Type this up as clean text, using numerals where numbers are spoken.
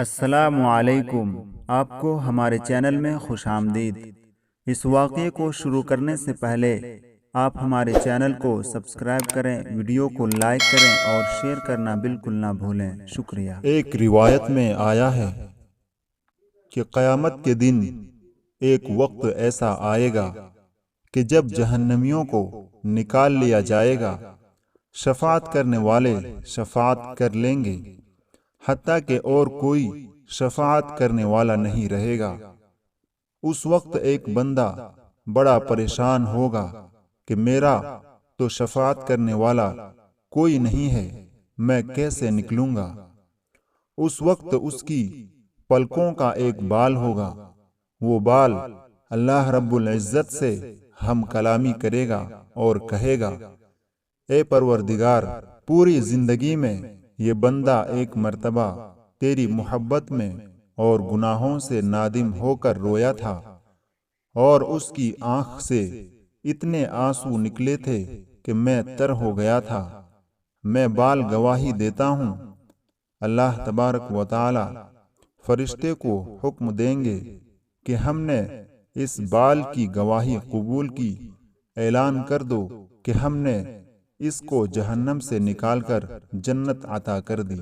السلام علیکم، آپ کو ہمارے چینل میں خوش آمدید۔ اس واقعے کو شروع کرنے سے پہلے آپ ہمارے چینل کو سبسکرائب کریں، ویڈیو کو لائک کریں اور شیئر کرنا بالکل نہ بھولیں۔ شکریہ۔ ایک روایت میں آیا ہے کہ قیامت کے دن ایک وقت ایسا آئے گا کہ جب جہنمیوں کو نکال لیا جائے گا، شفاعت کرنے والے شفاعت کر لیں گے، حتیٰ کہ اور کوئی شفاعت کرنے والا نہیں رہے گا۔ اس وقت ایک بندہ بڑا پریشان ہوگا کہ میرا تو شفاعت کرنے والا کوئی نہیں ہے، میں کیسے نکلوں گا؟ اس وقت اس کی پلکوں کا ایک بال ہوگا، وہ بال اللہ رب العزت سے ہم کلامی کرے گا اور کہے گا، اے پروردگار، پوری زندگی میں یہ بندہ ایک مرتبہ تیری محبت میں اور گناہوں سے نادم ہو کر رویا تھا، اور اس کی آنکھ سے اتنے آنسو نکلے تھے کہ میں تر ہو گیا تھا۔ میں بال گواہی دیتا ہوں۔ اللہ تبارک و تعالی فرشتے کو حکم دیں گے کہ ہم نے اس بال کی گواہی قبول کی، اعلان کر دو کہ ہم نے اس کو جہنم سے نکال کر جنت عطا کر دی۔